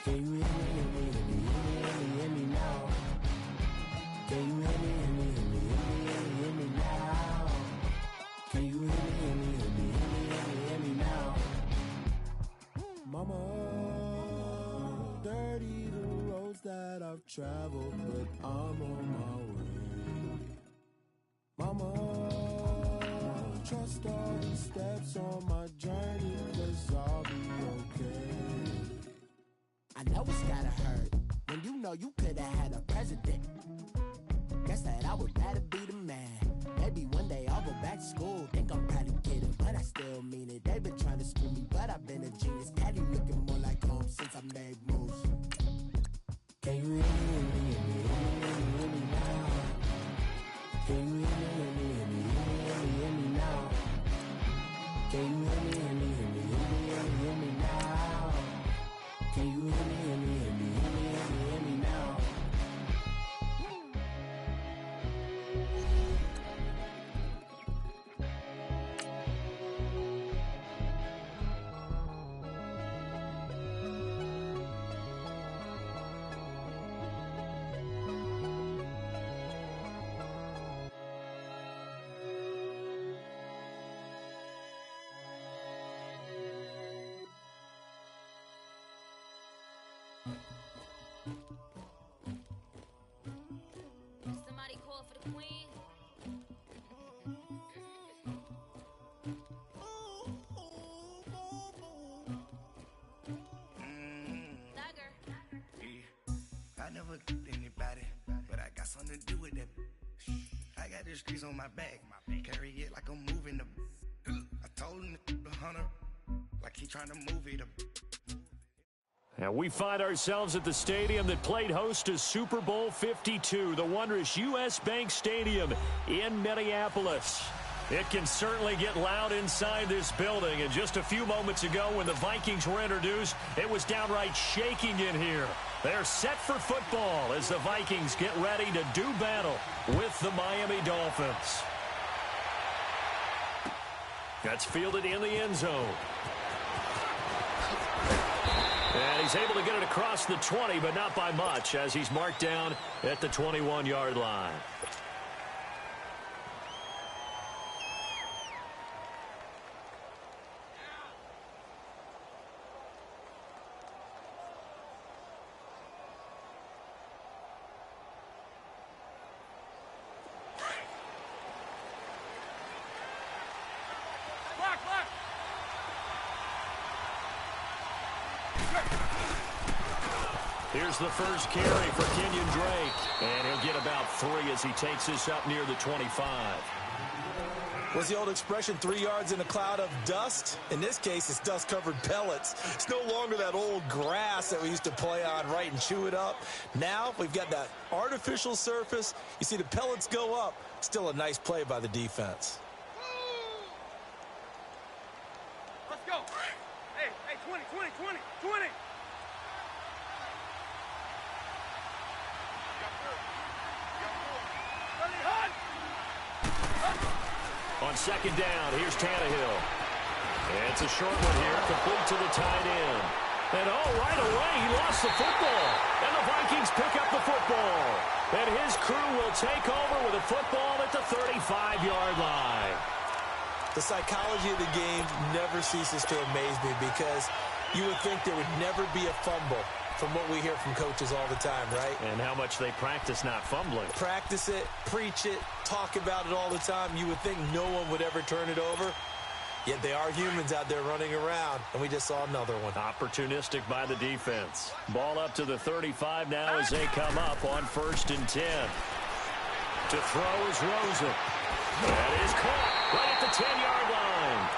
Can you hear me, hear me, hear me, hear me, hear me now? Can you hear me, hear me, hear me, hear me, hear me now? Can you hear me, hear me, hear me, hear me, hear me, hear me now? Mama, dirty the roads that I've traveled, but I'm on my way. Mama, trust all the steps on my journey, 'cause I'll be okay. I know it's gotta hurt when you know you could've had a president. Guess that I would rather be the man. Maybe one day I'll go back to school. Think I'm probably kidding, but I still mean it. They've been trying to screw me, but I've been a genius. Daddy looking more like home since I made moves. Can you hear me, hear me, hear me, hear me, hear me now? Can you hear me, hear me, hear me, hear me, hear me, hear me now? Can you hear me, hear me, hear me, hear me, hear me, hear me now? Can you hear me, hear me, hear me, hear me, hear me, hear me now? Somebody call for the queen. Thugger. I never killed anybody, but I got something to do with that. I got the streets on my back, carry it like I'm moving the. I told him the hunter, like he trying to move it. And we find ourselves at the stadium that played host to Super Bowl 52, the wondrous U.S. Bank Stadium in Minneapolis. It can certainly get loud inside this building. And just a few moments ago when the Vikings were introduced, it was downright shaking in here. They're set for football as the Vikings get ready to do battle with the Miami Dolphins. That's fielded in the end zone. And he's able to get it across the 20, but not by much, as he's marked down at the 21-yard line. Here's the first carry for Kenyon Drake. And he'll get about 3 as he takes this up near the 25. What's the old expression, 3 yards in a cloud of dust? In this case, it's dust-covered pellets. It's no longer that old grass that we used to play on, right, and chew it up. Now we've got that artificial surface. You see the pellets go up. Still a nice play by the defense. Let's go. Hey, 20. On second down, here's Tannehill. And it's a short one here, complete to the tight end. And right away, he lost the football. And the Vikings pick up the football. And his crew will take over with a football at the 35-yard line. The psychology of the game never ceases to amaze me, because you would think there would never be a fumble from what we hear from coaches all the time, right? And how much they practice not fumbling. Practice it, preach it, talk about it all the time. You would think no one would ever turn it over. Yet they are humans out there running around, and we just saw another one. Opportunistic by the defense. Ball up to the 35 now as they come up on 1st and 10. To throw is Rosen. That is caught right at the 10-yard line.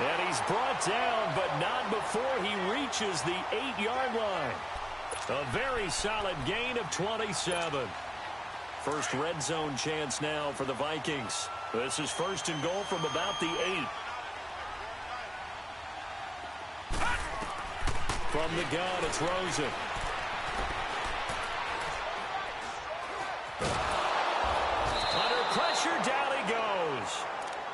And he's brought down, but not before he reaches the 8-yard line. A very solid gain of 27. First red zone chance now for the Vikings. This is 1st and goal from about the 8. From the gun, it's Rosen. Under pressure, down he goes.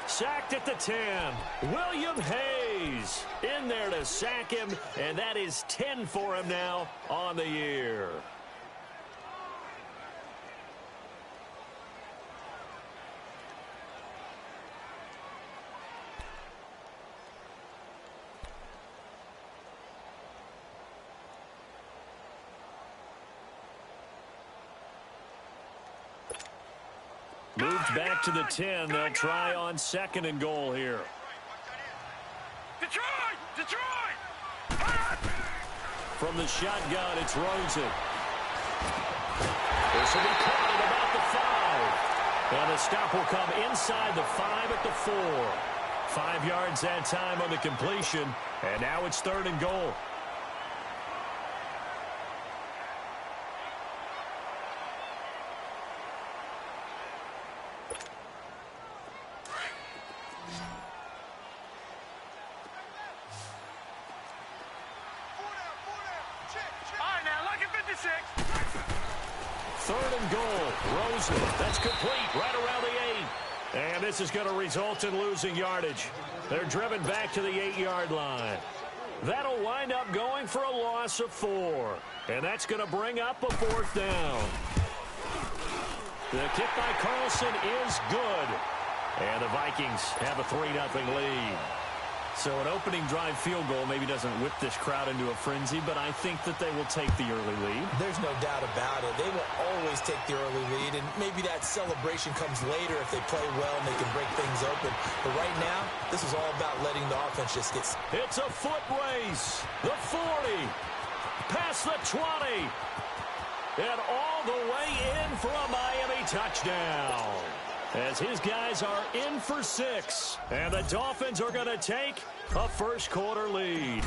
Sacked at the 10. William Hayes. Mays in there to sack him, and that is 10 for him now on the year. Moved back to the 10. They'll try on 2nd and goal here. Detroit! Detroit! From the shotgun, it's Rosen. This will be caught at about the 5. And the stop will come inside the 5 at the 4. 5 yards that time on the completion. And now it's 3rd and goal. That's complete right around the 8. And this is going to result in losing yardage. They're driven back to the 8-yard line. That'll wind up going for a loss of 4. And that's going to bring up a 4th down. The kick by Carlson is good. And the Vikings have a 3-0 lead. So an opening drive field goal maybe doesn't whip this crowd into a frenzy, but I think that they will take the early lead. There's no doubt about it. They will always take the early lead, and maybe that celebration comes later if they play well and they can break things open. But right now, this is all about letting the offense just get... It's a foot race. The 40. Past the 20. And all the way in for a Miami touchdown. As his guys are in for 6. And the Dolphins are going to take a first-quarter lead.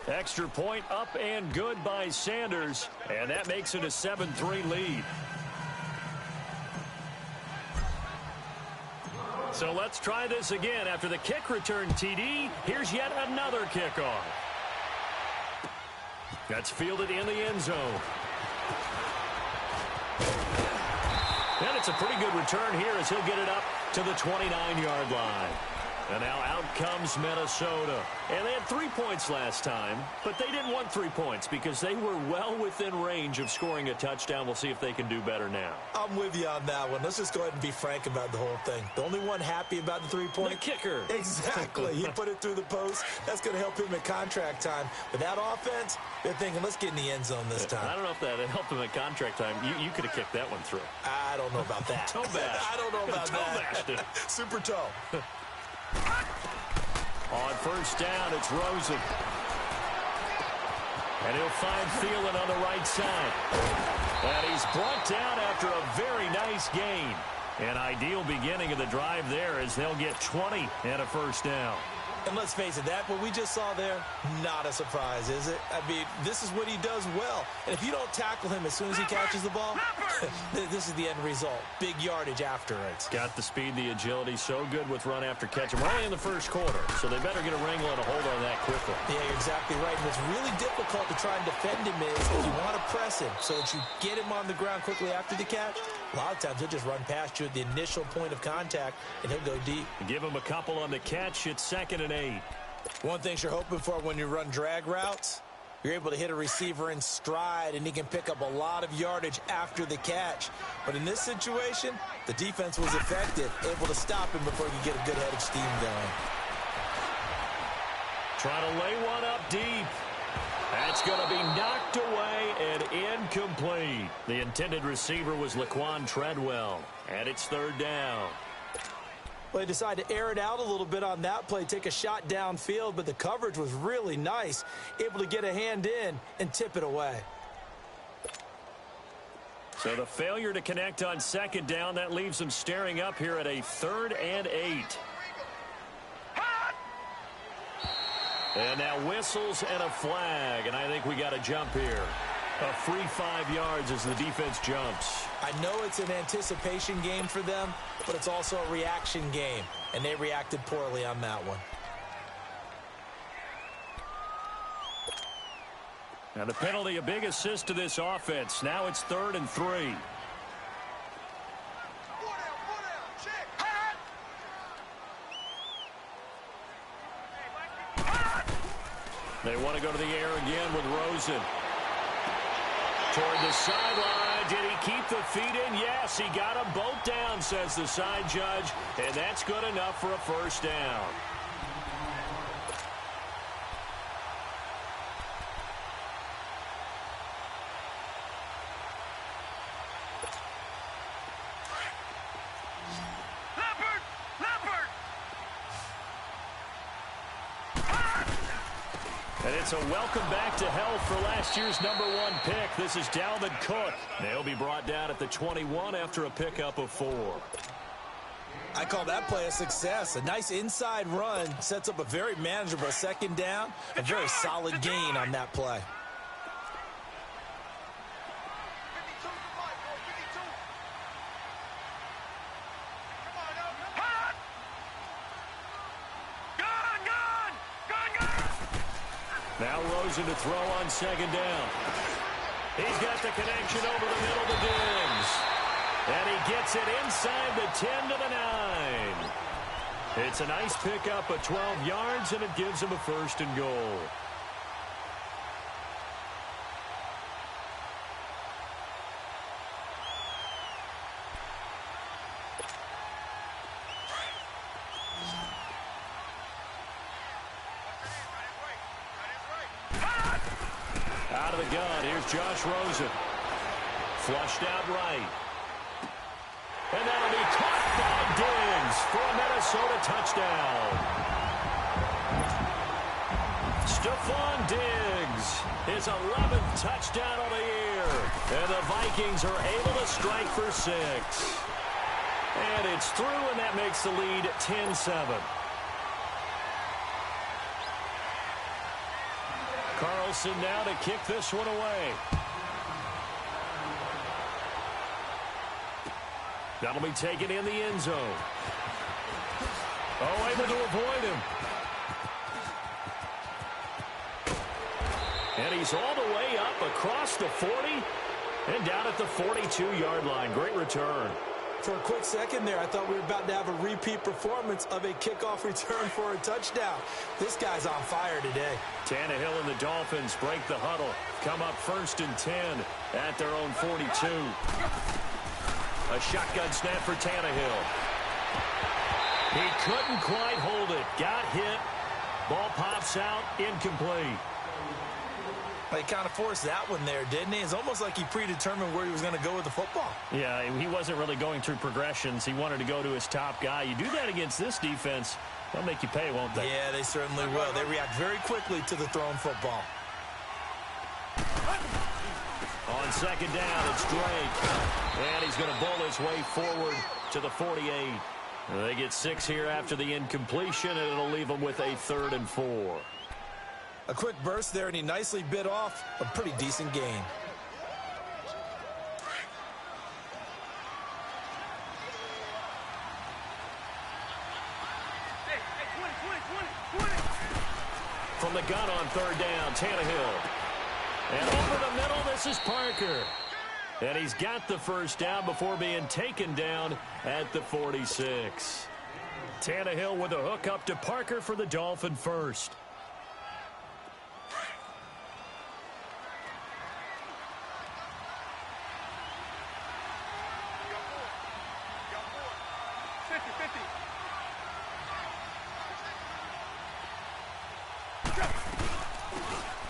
Extra point up and good by Sanders. And that makes it a 7-3 lead. So let's try this again. After the kick return TD, here's yet another kickoff. That's fielded in the end zone. And it's a pretty good return here as he'll get it up to the 29-yard line. And now out comes Minnesota. And they had 3 points last time, but they didn't want 3 points because they were well within range of scoring a touchdown. We'll see if they can do better now. I'm with you on that one. Let's just go ahead and be frank about the whole thing. The only one happy about the 3-point... The kicker. Exactly. He put it through the post. That's going to help him at contract time. But that offense, they're thinking, let's get in the end zone this time. I don't know if that helped him at contract time. You could have kicked that one through. I don't know about that. Toe bash. I don't know about that. Toe bashed it. Super toe. On first down, it's Rosen. And he'll find Thielen on the right side. And he's brought down after a very nice gain. An ideal beginning of the drive there as they'll get 20 and a first down. And let's face it, that what we just saw there, not a surprise, is it? I mean, this is what he does well. And if you don't tackle him as soon as he catches the ball, this is the end result. Big yardage after it. Got the speed, the agility, so good with run after catch. We're only in the first quarter, so they better get a wrangle and a hold on that quickly. Yeah, you're exactly right. And what's really difficult to try and defend him is if you want to press him so that you get him on the ground quickly after the catch, a lot of times he'll just run past you at the initial point of contact, and he'll go deep. Give him a couple on the catch. It's 2nd and 8. One thing you're hoping for when you run drag routes, you're able to hit a receiver in stride, and he can pick up a lot of yardage after the catch. But in this situation, the defense was effective, able to stop him before he could get a good head of steam going. Trying to lay one up deep. That's going to be knocked away and incomplete. The intended receiver was Laquan Treadwell, and it's 3rd down. Well, they decided to air it out a little bit on that play, take a shot downfield, but the coverage was really nice, able to get a hand in and tip it away. So the failure to connect on 2nd down, that leaves them staring up here at a 3rd and 8. And now whistles and a flag, and I think we got a jump here. A free 5 yards as the defense jumps. I know it's an anticipation game for them, but it's also a reaction game, and they reacted poorly on that one. Now the penalty, a big assist to this offense. Now it's 3rd and 3. They want to go to the air again with Rosen. Toward the sideline. Did he keep the feet in? Yes, he got them both down, says the side judge. And that's good enough for a first down. And it's a welcome back to health for last year's #1 pick. This is Dalvin Cook. They'll be brought down at the 21 after a pickup of 4. I call that play a success. A nice inside run sets up a very manageable second down. A very solid gain on that play. Now Rosen to throw on second down. He's got the connection over the middle to Diggs. And he gets it inside the 10 to the 9. It's a nice pickup of 12 yards, and it gives him a 1st and goal. Out of the gun, here's Josh Rosen. Flushed out right. And that'll be caught by Diggs for a Minnesota touchdown. Stephon Diggs, his 11th touchdown of the year. And the Vikings are able to strike for 6. And it's through, and that makes the lead 10-7. Carlson now to kick this one away. That'll be taken in the end zone. Oh, able to avoid him. And he's all the way up across the 40 and down at the 42-yard line. Great return. For a quick second there, I thought we were about to have a repeat performance of a kickoff return for a touchdown. This guy's on fire today. Tannehill and the Dolphins break the huddle. Come up 1st and 10 at their own 42. A shotgun snap for Tannehill. He couldn't quite hold it. Got hit. Ball pops out. Incomplete. He kind of forced that one there, didn't he? It's almost like he predetermined where he was going to go with the football. Yeah, he wasn't really going through progressions. He wanted to go to his top guy. You do that against this defense, they'll make you pay, won't they? Yeah, they certainly will. They react very quickly to the thrown football. On second down, it's Drake. And he's going to bull his way forward to the 48. They get 6 here after the incompletion, and it'll leave them with a 3rd and 4. A quick burst there, and he nicely bit off a pretty decent gain. Hey, 20. From the gun on 3rd down, Tannehill. And over the middle, this is Parker. And he's got the 1st down before being taken down at the 46. Tannehill with a hook up to Parker for the Dolphin 1st.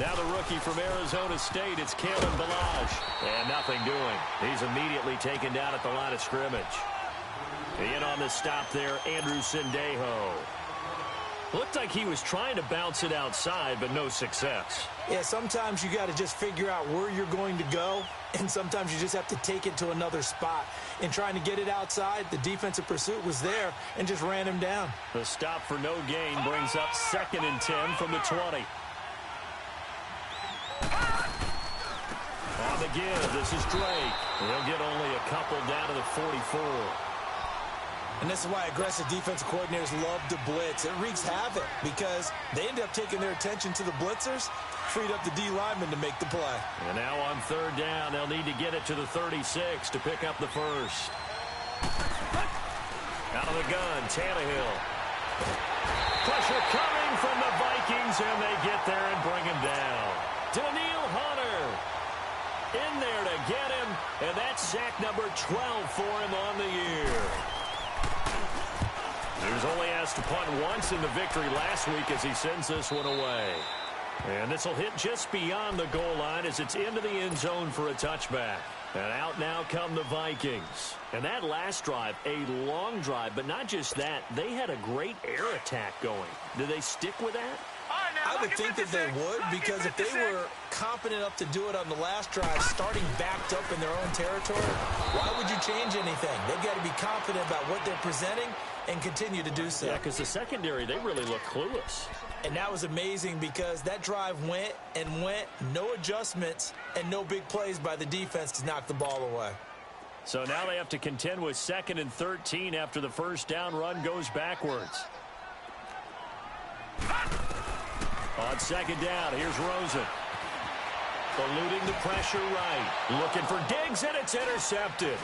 Now the rookie from Arizona State, it's Kalen Ballage. And nothing doing. He's immediately taken down at the line of scrimmage. In on the stop there, Andrew Sendejo. Looked like he was trying to bounce it outside, but no success. Yeah, sometimes you got to just figure out where you're going to go, and sometimes you just have to take it to another spot. In trying to get it outside, the defensive pursuit was there and just ran him down. The stop for no gain brings up 2nd and 10 from the 20. On the give, this is Drake. He'll get only a couple down to the 44. And this is why aggressive defensive coordinators love to blitz. It wreaks havoc because they end up taking their attention to the blitzers, freed up the D lineman to make the play. And now on 3rd down, they'll need to get it to the 36 to pick up the 1st. Out of the gun, Tannehill. Pressure coming from the Vikings. Vikings, and they get there and bring him down. Daniil Hunter in there to get him, and that's sack number 12 for him on the year. He was only asked to punt once in the victory last week as he sends this one away. And this will hit just beyond the goal line as it's into the end zone for a touchback. And out now come the Vikings. And that last drive, a long drive, but not just that, they had a great air attack going. Do they stick with that? I would think that they would, because if they were confident enough to do it on the last drive, starting backed up in their own territory, why would you change anything? They've got to be confident about what they're presenting and continue to do so. Yeah, because the secondary, they really look clueless. And that was amazing because that drive went and went, no adjustments, and no big plays by the defense to knock the ball away. So now they have to contend with 2nd and 13 after the first down run goes backwards. On 2nd down, here's Rosen. Eluding the pressure right. Looking for Diggs, and it's intercepted.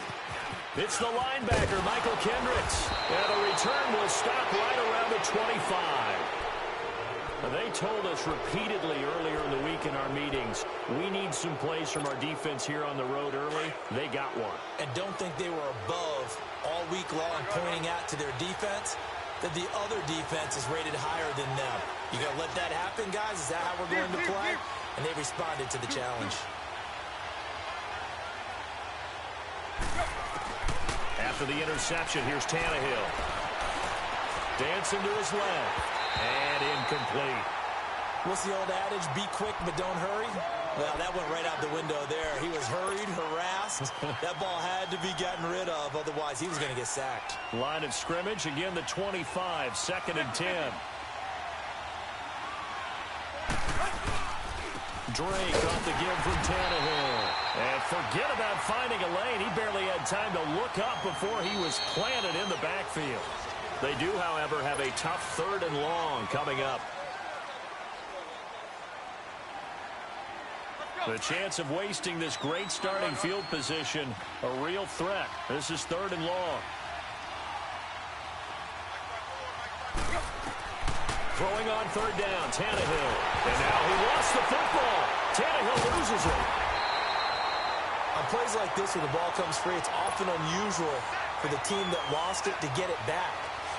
It's the linebacker, Michael Kendricks. And the return will stop right around the 25. They told us repeatedly earlier in the week in our meetings, we need some plays from our defense here on the road early. They got one. And don't think they were above all week long pointing out to their defense that the other defense is rated higher than them. You got to let that happen, guys? Is that how we're going to play? And they responded to the challenge. After the interception, here's Tannehill. Dancing to his left. And incomplete. What's the old adage? Be quick, but don't hurry? Well, that went right out the window there. He was hurried, harassed. That ball had to be gotten rid of. Otherwise, he was going to get sacked. Line of scrimmage, again, the 25, 2nd and 10. Drake off the give from Tannehill. And forget about finding a lane. He barely had time to look up before he was planted in the backfield. They do, however, have a tough 3rd and long coming up. The chance of wasting this great starting field position, a real threat. This is 3rd and long. Throwing on 3rd down, Tannehill. And now he lost the football. Tannehill loses it. On plays like this where the ball comes free, it's often unusual for the team that lost it to get it back.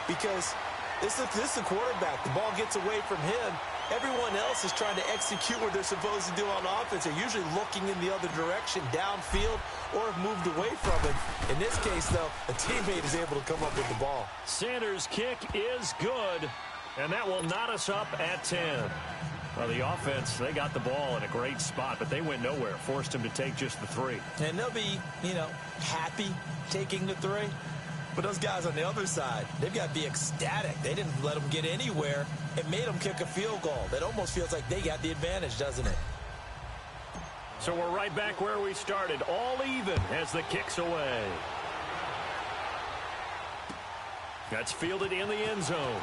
Because this is the quarterback. The ball gets away from him. Everyone else is trying to execute what they're supposed to do on offense. They're usually looking in the other direction, downfield, or have moved away from it. In this case, though, a teammate is able to come up with the ball. Sanders' kick is good, and that will knot us up at 10. Well, the offense, they got the ball in a great spot, but they went nowhere. Forced him to take just the 3. And they'll be, happy taking the 3. But those guys on the other side, they've got to be ecstatic. They didn't let them get anywhere. It made them kick a field goal. That almost feels like they got the advantage, doesn't it? So we're right back where we started. All even as the kick's away. That's fielded in the end zone.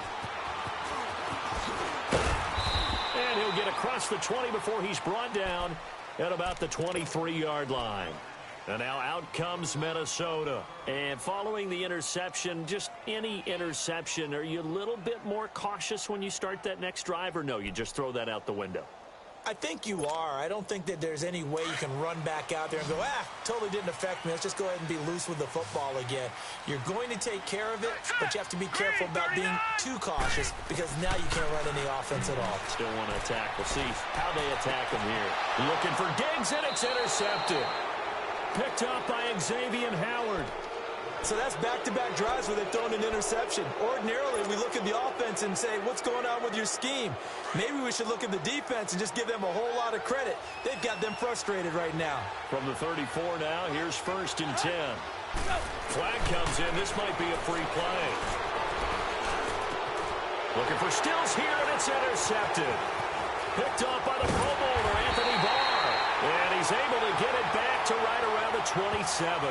And he'll get across the 20 before he's brought down at about the 23-yard line. And now out comes Minnesota. And following the interception, just any interception, are you a little bit more cautious when you start that next drive, or no, you just throw that out the window? I think you are. I don't think that there's any way you can run back out there and go, totally didn't affect me. Let's just go ahead and be loose with the football again. You're going to take care of it, but you have to be careful about being too cautious because now you can't run any offense at all. Still want to attack. We'll see how they attack him here. Looking for Diggs, and it's intercepted. Picked up by Xavier Howard. So that's back-to-back drives where they've thrown an interception. Ordinarily, we look at the offense and say, what's going on with your scheme? Maybe we should look at the defense and just give them a whole lot of credit. They've got them frustrated right now. From the 34 now, here's 1st and 10. Flag comes in. This might be a free play. Looking for Stills here, and it's intercepted. Picked up by the Pro Bowler, Anthony Barr. And he's able to get it back to right around the 27.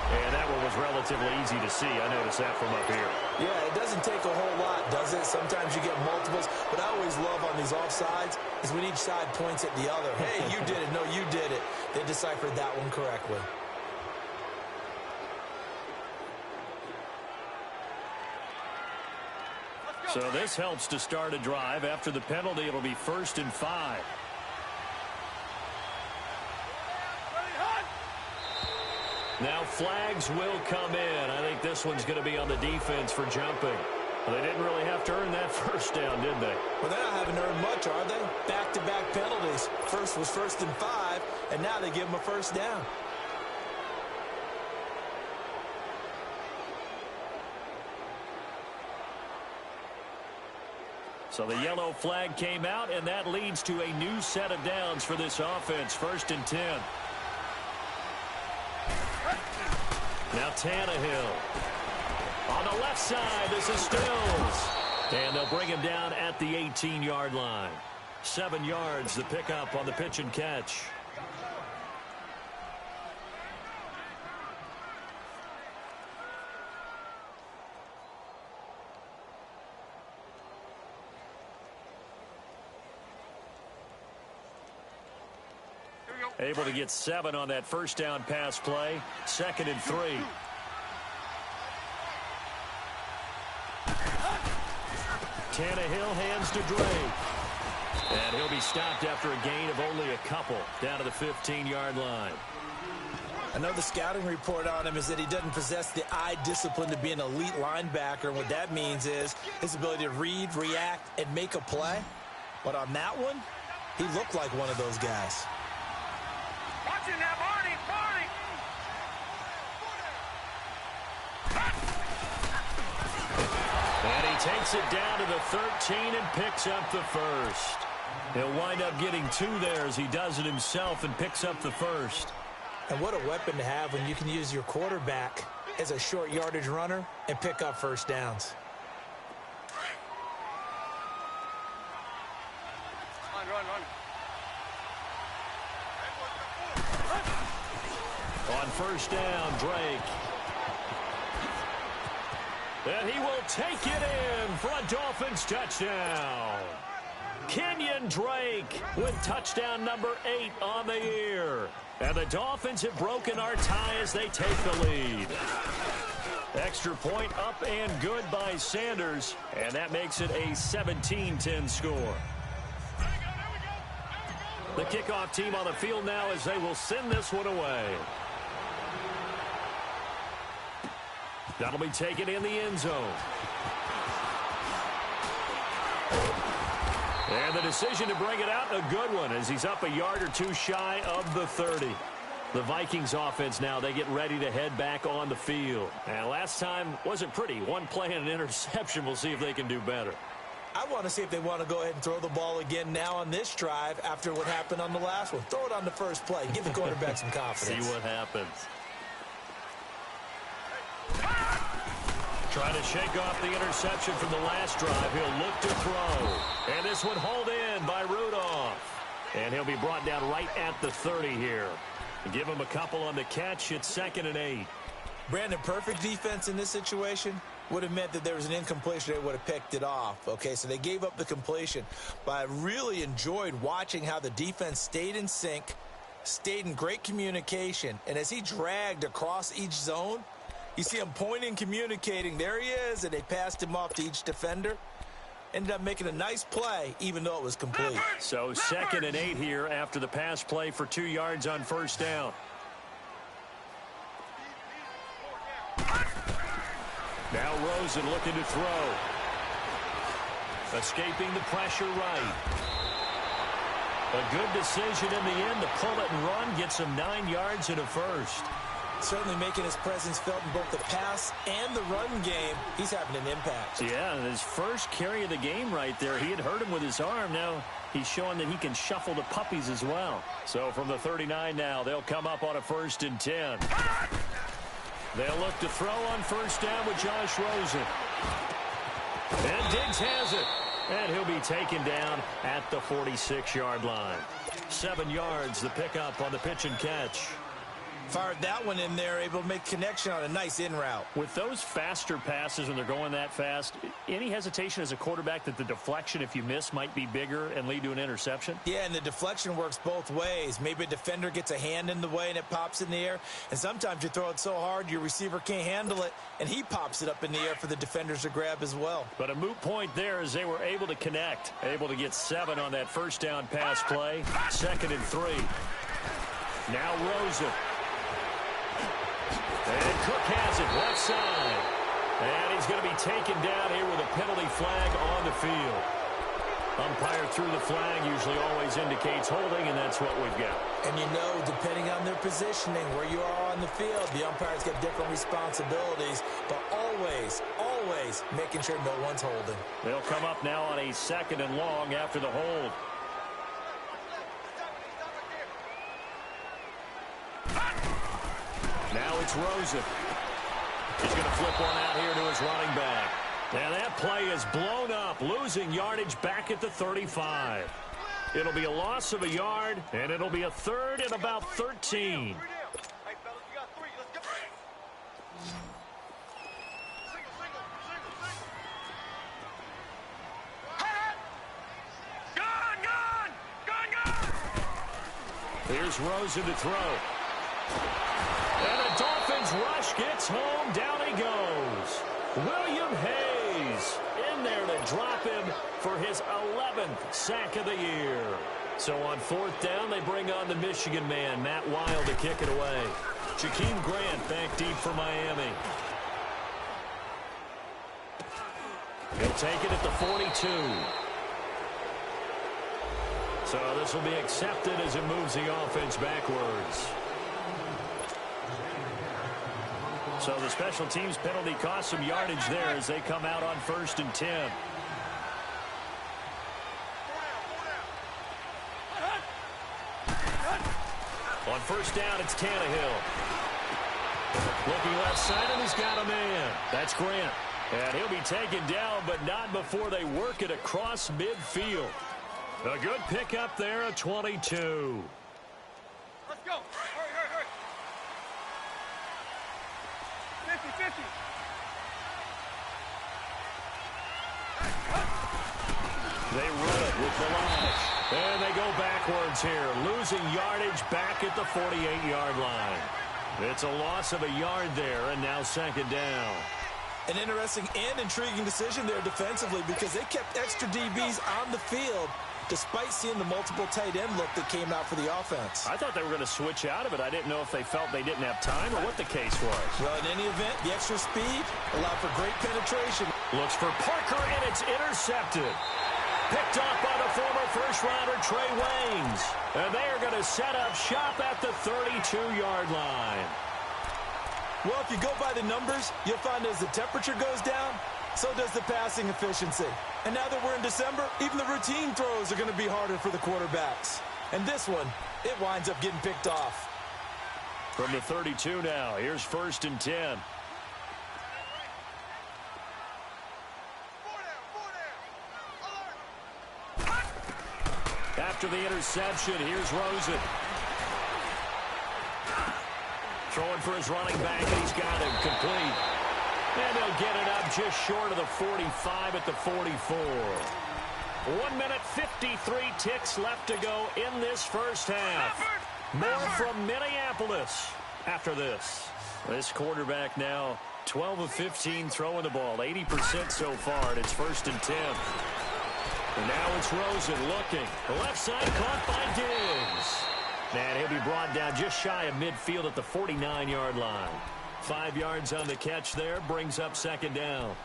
And that one was relatively easy to see. I noticed that from up here. Yeah, it doesn't take a whole lot, does it? Sometimes you get multiples. What I always love on these offsides is when each side points at the other. Hey, you did it. No, you did it. They deciphered that one correctly. So this helps to start a drive. After the penalty, it'll be 1st and 5. Now flags will come in. I think this one's going to be on the defense for jumping. Well, they didn't really have to earn that first down, did they? Well, they haven't earned much, are they? Back-to-back penalties. First was 1st and 5, and now they give them a first down. So the yellow flag came out, and that leads to a new set of downs for this offense. 1st and 10. Now Tannehill. On the left side, this is Stills. And they'll bring him down at the 18-yard line. 7 yards, the pickup on the pitch and catch. Able to get 7 on that first down pass play. 2nd and 3. Tannehill hands to Drake. And he'll be stopped after a gain of only a couple down to the 15-yard line. I know the scouting report on him is that he doesn't possess the eye discipline to be an elite linebacker. And what that means is his ability to read, react, and make a play. But on that one, he looked like one of those guys. Watching that, Barney! And he takes it down to the 13 and picks up the first. He'll wind up getting 2 there as he does it himself and picks up the first. And what a weapon to have when you can use your quarterback as a short yardage runner and pick up first downs. Run. On first down, Drake. And he will take it in for a Dolphins touchdown. Kenyon Drake with touchdown number 8 on the year. And the Dolphins have broken our tie as they take the lead. Extra point up and good by Sanders. And that makes it a 17-10 score. The kickoff team on the field now as they will send this one away. That'll be taken in the end zone. And the decision to bring it out, a good one, as he's up a yard or 2 shy of the 30. The Vikings offense now, they get ready to head back on the field. And last time wasn't pretty. 1 play and an interception. We'll see if they can do better. I want to see if they want to go ahead and throw the ball again now on this drive after what happened on the last one. Throw it on the first play. Give the quarterback some confidence. See what happens. Trying to shake off the interception from the last drive. He'll look to throw. And this one hauled in by Rudolph. And he'll be brought down right at the 30 here. Give him a couple on the catch. It's 2nd and 8. Brandon, perfect defense in this situation would have meant that there was an incompletion. They would have picked it off. Okay, so they gave up the completion. But I really enjoyed watching how the defense stayed in sync, stayed in great communication. And as he dragged across each zone, you see him pointing, communicating. There he is, and they passed him off to each defender. Ended up making a nice play, even though it was complete. So 2nd and 8 here after the pass play for 2 yards on first down. Now Rosen looking to throw. Escaping the pressure right. A good decision in the end to pull it and run. Gets him 9 yards and a first. Certainly making his presence felt in both the pass and the run game. He's having an impact. Yeah, his first carry of the game right there. He had hurt him with his arm. Now he's showing that he can shuffle the puppies as well. So from the 39 now, they'll come up on a 1st and 10. They'll look to throw on first down with Josh Rosen. And Diggs has it. And he'll be taken down at the 46-yard line. 7 yards, the pickup on the pitch and catch. Fired that one in there, able to make connection on a nice in route. With those faster passes when they're going that fast, any hesitation as a quarterback that the deflection, if you miss, might be bigger and lead to an interception? Yeah, and the deflection works both ways. Maybe a defender gets a hand in the way and it pops in the air. And sometimes you throw it so hard your receiver can't handle it, and he pops it up in the air for the defenders to grab as well. But a moot point there as they were able to connect. Able to get 7 on that first down pass play. 2nd and 3. Now Rosen. And Cook has it left side. And he's going to be taken down here with a penalty flag on the field. Umpire threw the flag, usually always indicates holding, and that's what we've got. And you know, depending on their positioning, where you are on the field, the umpires get different responsibilities, but always, always making sure no one's holding. They'll come up now on a 2nd and long after the hold. Now it's Rosen. He's going to flip one out here to his running back. And that play is blown up, losing yardage back at the 35. It'll be a loss of a yard, and it'll be a 3rd and about 13. Here's Rosen to throw. And the Dolphins rush gets home. Down he goes. William Hayes in there to drop him for his 11th sack of the year. So on 4th down, they bring on the Michigan man, Matt Wild, to kick it away. Jakeem Grant back deep for Miami. He'll take it at the 42. So this will be accepted as it moves the offense backwards. So the special teams penalty cost some yardage there as they come out on 1st and 10. On 1st down, it's Tannehill. Looking left side, and he's got a man. That's Grant. And he'll be taken down, but not before they work it across midfield. A good pickup there, a 22. Let's go. Hurry. 50-50. They run it with Balaj. And they go backwards here, losing yardage back at the 48-yard line. It's a loss of a yard there, and now 2nd down. An interesting and intriguing decision there defensively because they kept extra DBs on the field despite seeing the multiple tight end look that came out for the offense. I thought they were going to switch out of it. I didn't know if they felt they didn't have time or what the case was. Well, in any event, the extra speed allowed for great penetration. Looks for Parker, and it's intercepted. Picked off by the former first-rounder Trey Waynes. And they are going to set up shop at the 32-yard line. Well, if you go by the numbers, you'll find as the temperature goes down, so does the passing efficiency. And now that we're in December, even the routine throws are going to be harder for the quarterbacks. And this one, it winds up getting picked off. From the 32 now, here's 1st and 10. After the interception, here's Rosen. Throwing for his running back, and he's got him complete. And they'll get it up just short of the 45 at the 44. 1 minute, 53 ticks left to go in this first half. More from Minneapolis after this. This quarterback now 12 of 15 throwing the ball, 80% so far, and it's 1st and 10. And now it's Rosen looking. The left side caught by Diggs. And he'll be brought down just shy of midfield at the 49-yard line. 5 yards on the catch there, brings up 2nd down.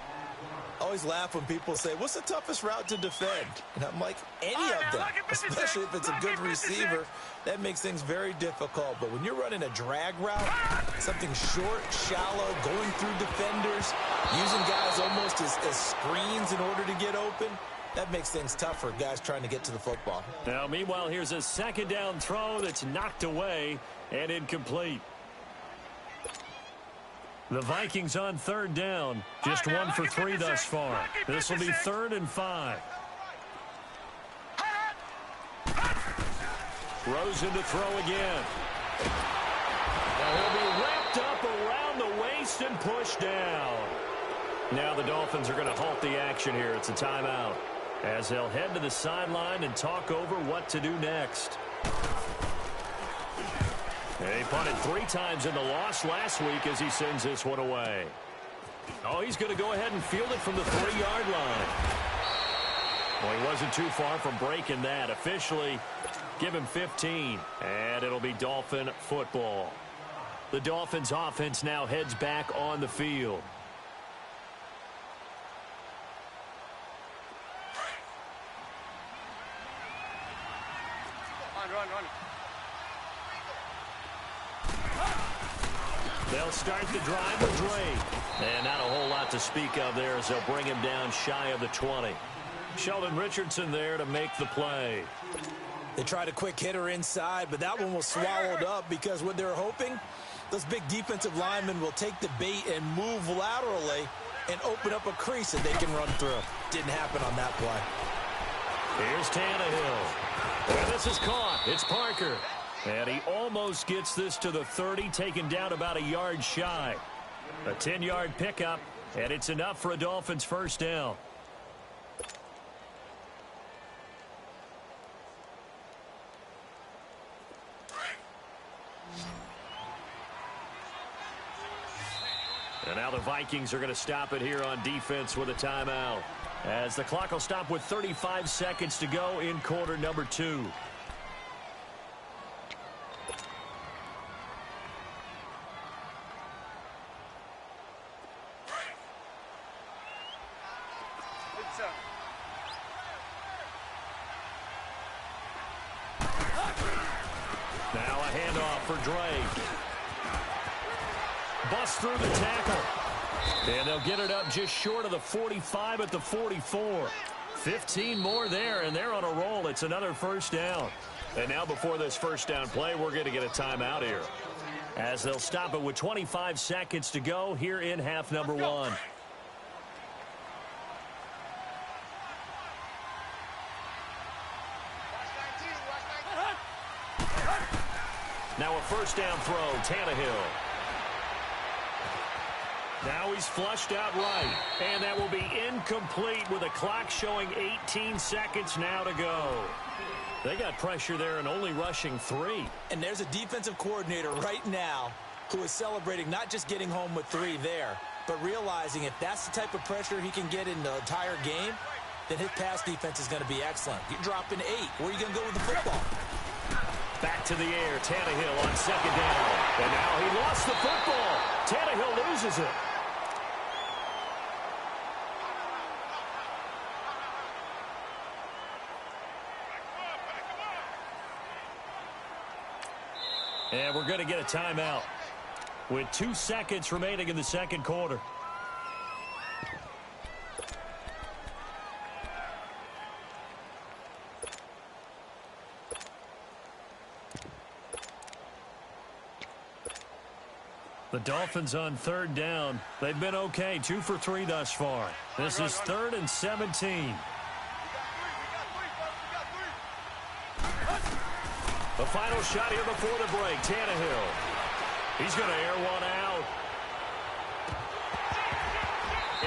I always laugh when people say, what's the toughest route to defend? And I'm like, any of them, especially if it's a good receiver. That makes things very difficult. But when you're running a drag route, something short, shallow, going through defenders, using guys almost as screens in order to get open, that makes things tough for guys trying to get to the football. Now, meanwhile, here's a 2nd down throw that's knocked away and incomplete. The Vikings on 3rd down. Just 1 for 3 thus far. This will be 3rd and 5. Rosen to throw again. Now first and push down. Now the Dolphins are going to halt the action here. It's a timeout as they'll head to the sideline and talk over what to do next. He punted 3 times in the loss last week as he sends this one away. Oh, he's going to go ahead and field it from the 3-yard line. Well, he wasn't too far from breaking that. Officially, give him 15, and it'll be Dolphin football. The Dolphins offense now heads back on the field. Run. They'll start the drive with Drake. And not a whole lot to speak of there as they'll bring him down shy of the 20. Sheldon Richardson there to make the play. They tried a quick hitter inside, but that one was swallowed up because what they're hoping, those big defensive linemen will take the bait and move laterally and open up a crease that they can run through. Didn't happen on that play. Here's Tannehill. And this is caught. It's Parker. And he almost gets this to the 30, taken down about a yard shy. A 10-yard pickup, and it's enough for a Dolphins first down. And now the Vikings are going to stop it here on defense with a timeout, as the clock will stop with 35 seconds to go in quarter number 2. Now a handoff for Drake. Bust through the tackle. And they'll get it up just short of the 45 at the 44. 15 more there, and they're on a roll. It's another first down. And now before this first down play, we're going to get a timeout here, as they'll stop it with 25 seconds to go here in half number 1. Now a first down throw, Tannehill. Now he's flushed out right, and that will be incomplete with a clock showing 18 seconds now to go. They got pressure there and only rushing 3. And there's a defensive coordinator right now who is celebrating not just getting home with 3 there, but realizing if that's the type of pressure he can get in the entire game, then his pass defense is going to be excellent. You're dropping 8. Where are you going to go with the football? Back to the air, Tannehill on second down. And now he lost the football. Tannehill loses it. And we're going to get a timeout with 2 seconds remaining in the second quarter. The Dolphins on third down. They've been okay, 2 for 3 thus far. This is 3rd and 17. The final shot here before the break, Tannehill. He's going to air one out.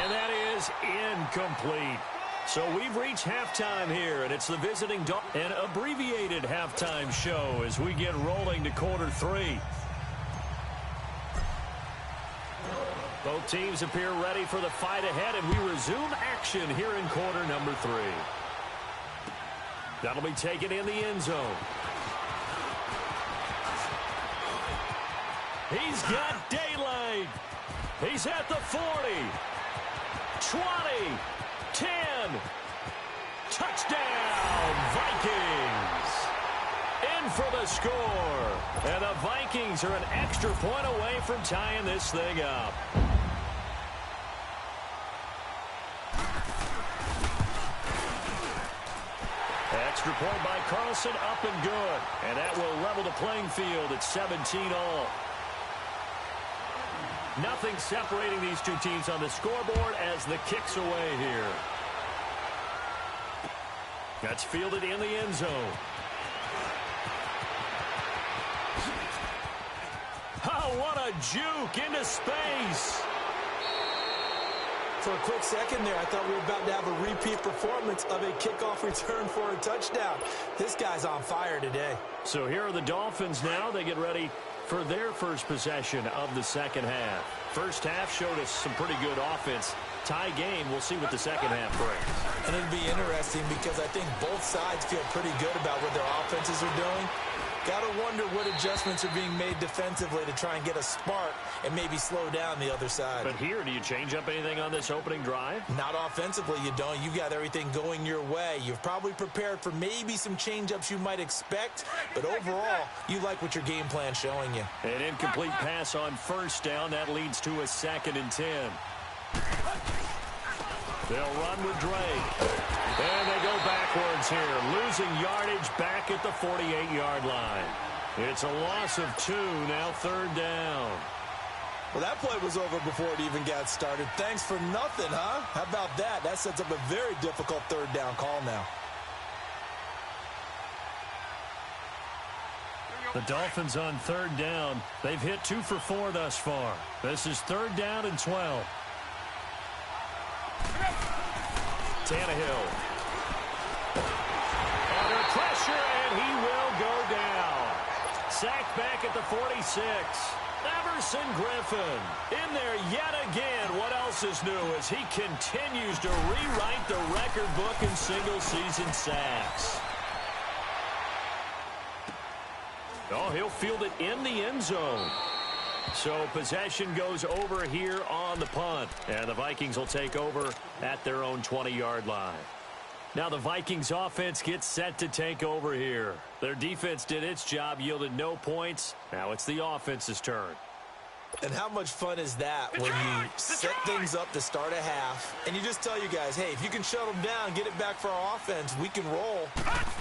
And that is incomplete. So we've reached halftime here, and it's the visiting an abbreviated halftime show as we get rolling to quarter 3. Both teams appear ready for the fight ahead, and we resume action here in quarter number 3. That'll be taken in the end zone. He's got daylight. He's at the 40, 20, 10. Touchdown, Vikings. In for the score. And the Vikings are an extra point away from tying this thing up. Extra point by Carlson, up and good. And that will level the playing field at 17-all. Nothing separating these two teams on the scoreboard as the kick's away here. That's fielded in the end zone. Oh, what a juke into space. For a quick second there, I thought we were about to have a repeat performance of a kickoff return for a touchdown. This guy's on fire today. So here are the Dolphins now. They get ready for their first possession of the second half. First half showed us some pretty good offense. Tie game, we'll see what the second half brings. And it'll be interesting because I think both sides feel pretty good about what their offenses are doing. Got to wonder what adjustments are being made defensively to try and get a spark and maybe slow down the other side. But here, do you change up anything on this opening drive? Not offensively, you don't. You got everything going your way. You've probably prepared for maybe some change-ups you might expect, but overall, you like what your game plan's showing you. An incomplete pass on first down. That leads to a 2nd and 10. They'll run with Drake. And they go backwards here, losing yardage back at the 48-yard line. It's a loss of 2, now 3rd down. Well, that play was over before it even got started. Thanks for nothing, huh? How about that? That sets up a very difficult 3rd down call now. The Dolphins on 3rd down. They've hit 2 for 4 thus far. This is 3rd down and 12. Tannehill. Under pressure, and he will go down. Sacked back at the 46. Everson Griffin in there yet again. What else is new as he continues to rewrite the record book in single-season sacks. Oh, he'll field it in the end zone. So possession goes over here on the punt. And the Vikings will take over at their own 20-yard line. Now the Vikings offense gets set to take over here. Their defense did its job, yielded no points. Now it's the offense's turn. And how much fun is that when you set things up to start a half and you just tell you guys, hey, if you can shut them down, get it back for our offense, we can roll.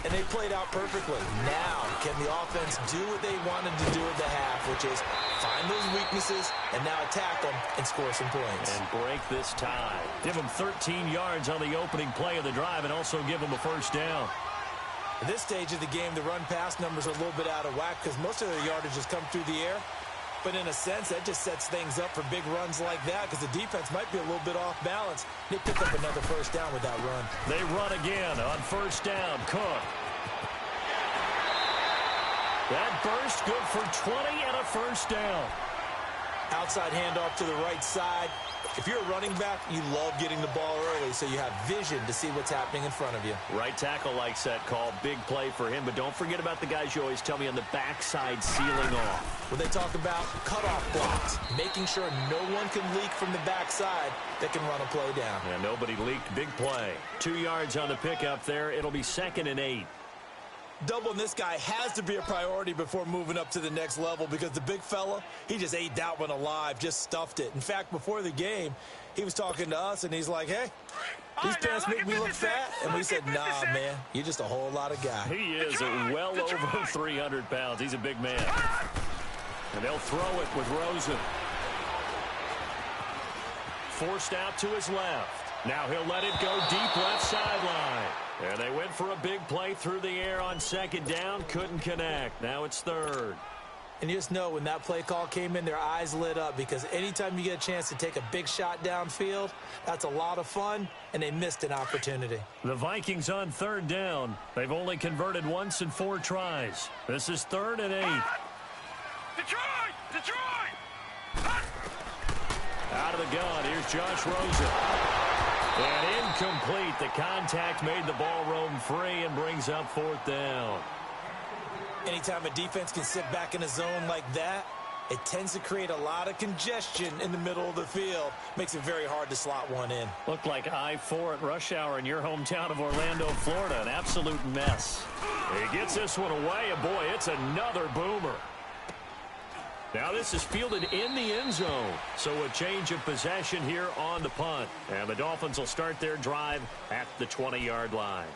And they played out perfectly. Now, can the offense do what they wanted to do at the half, which is find those weaknesses and now attack them and score some points. And break this tie. Give them 13 yards on the opening play of the drive and also give them a first down. At this stage of the game, the run-pass numbers are a little bit out of whack because most of their yardage has come through the air. But in a sense, that just sets things up for big runs like that because the defense might be a little bit off balance. They pick up another first down with that run. They run again on first down. Cook. That burst good for 20 and a first down. Outside handoff to the right side. If you're a running back, you love getting the ball early so you have vision to see what's happening in front of you. Right tackle likes that call. Big play for him. But don't forget about the guys you always tell me on the backside sealing off. When they talk about cutoff blocks, making sure no one can leak from the backside that can run a play down. Yeah, nobody leaked. Big play. 2 yards on the pickup there. It'll be 2nd and 8. Doubling this guy has to be a priority before moving up to the next level because the big fella, he just ate that one alive, just stuffed it. In fact, before the game, he was talking to us, and he's like, hey, these pants make me look fat. And we said, nah, man, you're just a whole lot of guy. He is well over 300 pounds. He's a big man. And they'll throw it with Rosen. Forced out to his left. Now he'll let it go deep left sideline. And they went for a big play through the air on 2nd down. Couldn't connect. Now it's 3rd. And you just know when that play call came in, their eyes lit up because anytime you get a chance to take a big shot downfield, that's a lot of fun, and they missed an opportunity. The Vikings on 3rd down. They've only converted once in 4 tries. This is 3rd and 8. Detroit! Detroit! Out of the gun, here's Josh Rosen. And incomplete. The contact made the ball roam free and brings up 4th down. Anytime a defense can sit back in a zone like that, it tends to create a lot of congestion in the middle of the field. Makes it very hard to slot one in. Looked like I-4 at rush hour in your hometown of Orlando, Florida. An absolute mess. He gets this one away, and boy, it's another boomer. Now this is fielded in the end zone. So a change of possession here on the punt. And the Dolphins will start their drive at the 20-yard line.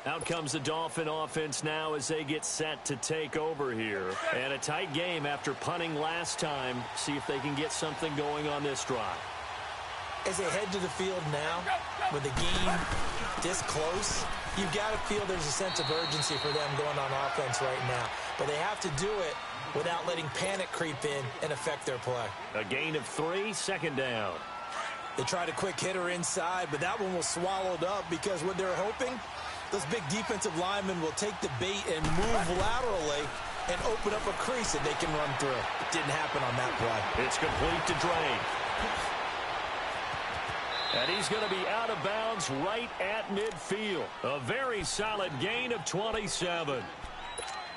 Out comes the Dolphin offense now as they get set to take over here. And a tight game after punting last time. See if they can get something going on this drive. As they head to the field now, with the game this close, you've got to feel there's a sense of urgency for them going on offense right now. But they have to do it without letting panic creep in and affect their play. A gain of 3, second down. They tried a quick hitter inside, but that one was swallowed up because what they're hoping, those big defensive linemen will take the bait and move laterally and open up a crease that they can run through. It didn't happen on that play. It's complete to Drake. And he's going to be out of bounds right at midfield. A very solid gain of 27.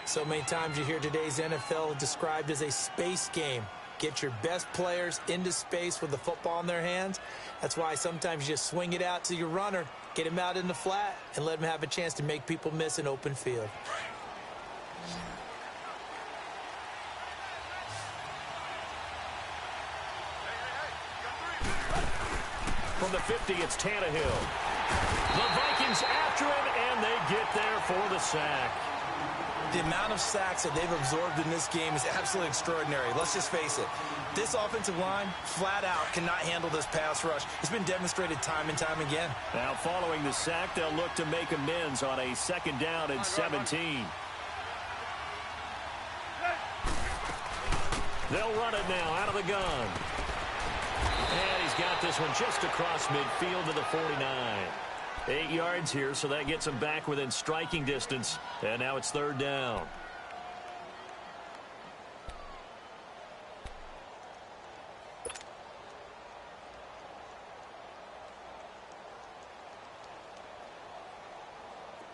So many times you hear today's NFL described as a space game. Get your best players into space with the football in their hands. That's why sometimes you just swing it out to your runner, get him out in the flat, and let him have a chance to make people miss an open field. From the 50, it's Tannehill. The Vikings after him, and they get there for the sack. The amount of sacks that they've absorbed in this game is absolutely extraordinary. Let's just face it. This offensive line, flat out, cannot handle this pass rush. It's been demonstrated time and time again. Now, following the sack, they'll look to make amends on a second down and 17. They'll run it now out of the gun. And he's got this one just across midfield to the 49. 8 yards here, so that gets him back within striking distance. And now it's third down.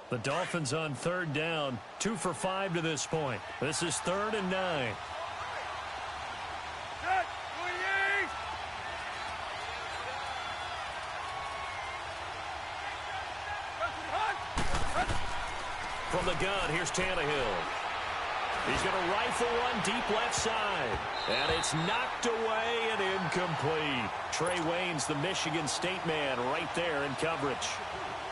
The Dolphins on third down, 2 for 5 to this point. This is 3rd and 9. From the gun, here's Tannehill. He's going to rifle one deep left side. And it's knocked away and incomplete. Trey Waynes, the Michigan State man, right there in coverage.